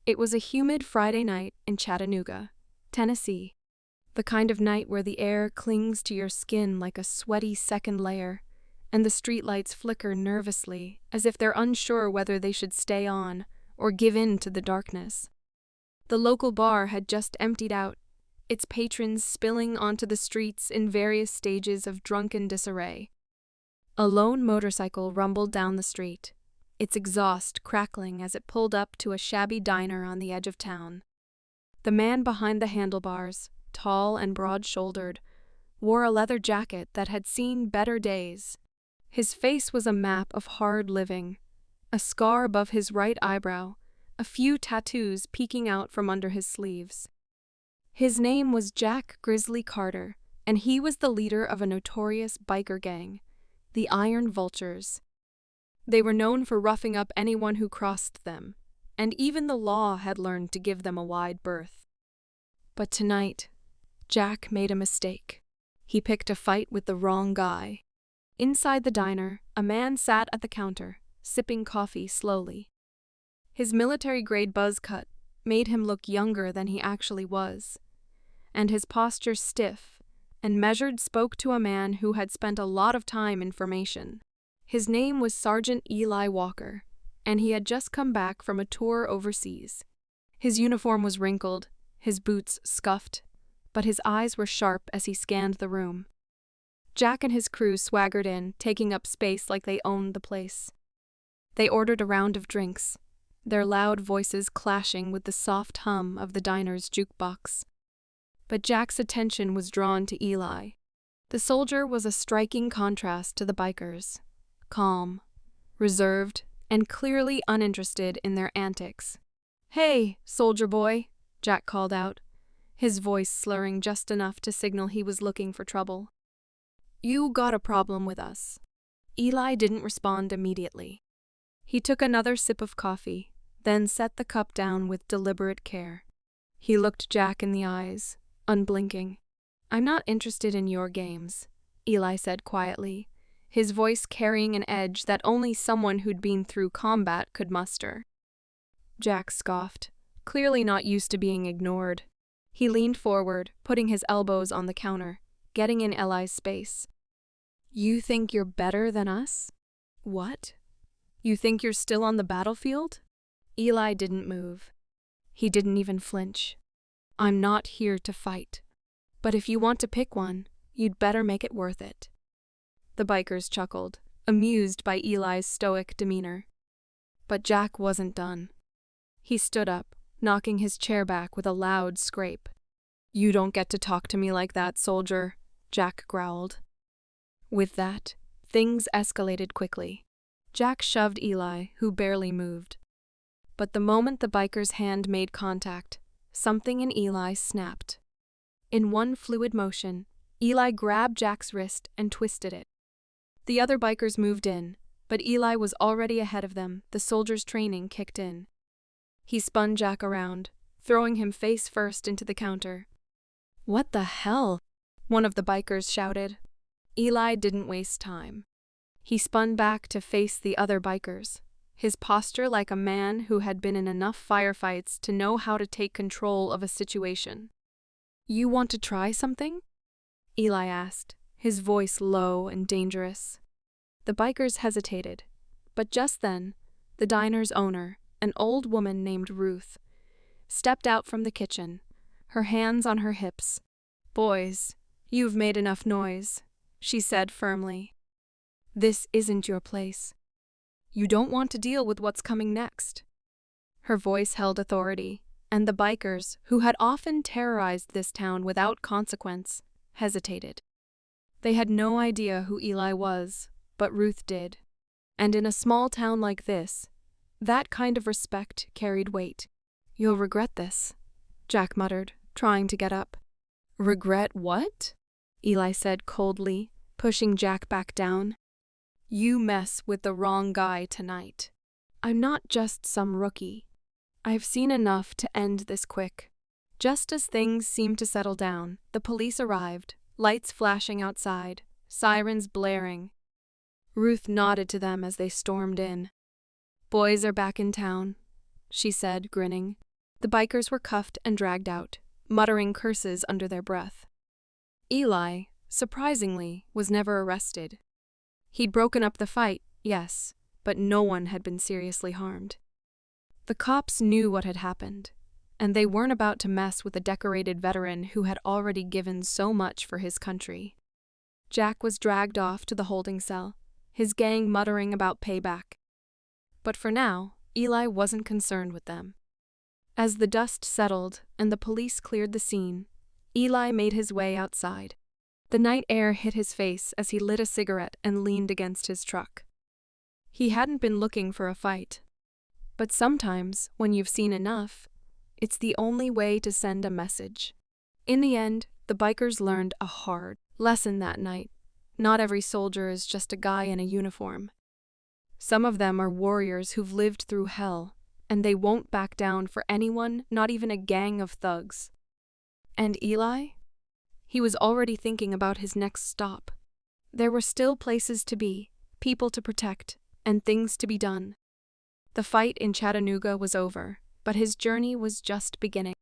It was a humid Friday night in Chattanooga, Tennessee. The kind of night where the air clings to your skin like a sweaty second layer, and the streetlights flicker nervously as if they're unsure whether they should stay on or give in to the darkness. The local bar had just emptied out, its patrons spilling onto the streets in various stages of drunken disarray. A lone motorcycle rumbled down the street, its exhaust crackling as it pulled up to a shabby diner on the edge of town. The man behind the handlebars, tall and broad-shouldered, wore a leather jacket that had seen better days. His face was a map of hard living, a scar above his right eyebrow, a few tattoos peeking out from under his sleeves. His name was Jack Grizzly Carter, and he was the leader of a notorious biker gang, the Iron Vultures. They were known for roughing up anyone who crossed them, and even the law had learned to give them a wide berth. But tonight, Jack made a mistake. He picked a fight with the wrong guy. Inside the diner, a man sat at the counter, sipping coffee slowly. His military-grade buzz cut made him look younger than he actually was, and his posture stiff and measured spoke to a man who had spent a lot of time in formation. His name was Sergeant Eli Walker, and he had just come back from a tour overseas. His uniform was wrinkled, his boots scuffed, but his eyes were sharp as he scanned the room. Jack and his crew swaggered in, taking up space like they owned the place. They ordered a round of drinks, their loud voices clashing with the soft hum of the diner's jukebox. But Jack's attention was drawn to Eli. The soldier was a striking contrast to the bikers, calm, reserved, and clearly uninterested in their antics. "Hey, soldier boy," Jack called out, his voice slurring just enough to signal he was looking for trouble. "You got a problem with us." Eli didn't respond immediately. He took another sip of coffee, then set the cup down with deliberate care. He looked Jack in the eyes, unblinking. "I'm not interested in your games," Eli said quietly, his voice carrying an edge that only someone who'd been through combat could muster. Jack scoffed, clearly not used to being ignored. He leaned forward, putting his elbows on the counter, getting in Eli's space. "You think you're better than us? What? You think you're still on the battlefield?" Eli didn't move. He didn't even flinch. "I'm not here to fight. But if you want to pick one, you'd better make it worth it." The bikers chuckled, amused by Eli's stoic demeanor. But Jack wasn't done. He stood up, knocking his chair back with a loud scrape. "You don't get to talk to me like that, soldier," Jack growled. With that, things escalated quickly. Jack shoved Eli, who barely moved. But the moment the biker's hand made contact, something in Eli snapped. In one fluid motion, Eli grabbed Jack's wrist and twisted it. The other bikers moved in, but Eli was already ahead of them. The soldier's training kicked in. He spun Jack around, throwing him face first into the counter. "What the hell?" one of the bikers shouted. Eli didn't waste time. He spun back to face the other bikers, his posture like a man who had been in enough firefights to know how to take control of a situation. "You want to try something?" Eli asked, his voice low and dangerous. The bikers hesitated, but just then, the diner's owner, an old woman named Ruth, stepped out from the kitchen, her hands on her hips. "Boys, you've made enough noise," she said firmly. "This isn't your place. You don't want to deal with what's coming next." Her voice held authority, and the bikers, who had often terrorized this town without consequence, hesitated. They had no idea who Eli was, but Ruth did. And in a small town like this, that kind of respect carried weight. "You'll regret this," Jack muttered, trying to get up. "Regret what?" Eli said coldly, pushing Jack back down. "You mess with the wrong guy tonight. I'm not just some rookie. I've seen enough to end this quick." Just as things seemed to settle down, the police arrived, lights flashing outside, sirens blaring. Ruth nodded to them as they stormed in. "Boys are back in town," she said, grinning. The bikers were cuffed and dragged out, muttering curses under their breath. Eli, surprisingly, was never arrested. He'd broken up the fight, yes, but no one had been seriously harmed. The cops knew what had happened, and they weren't about to mess with a decorated veteran who had already given so much for his country. Jack was dragged off to the holding cell, his gang muttering about payback. But for now, Eli wasn't concerned with them. As the dust settled and the police cleared the scene, Eli made his way outside. The night air hit his face as he lit a cigarette and leaned against his truck. He hadn't been looking for a fight. But sometimes, when you've seen enough, it's the only way to send a message. In the end, the bikers learned a hard lesson that night. Not every soldier is just a guy in a uniform. Some of them are warriors who've lived through hell, and they won't back down for anyone, not even a gang of thugs. And Eli? He was already thinking about his next stop. There were still places to be, people to protect, and things to be done. The fight in Chattanooga was over, but his journey was just beginning.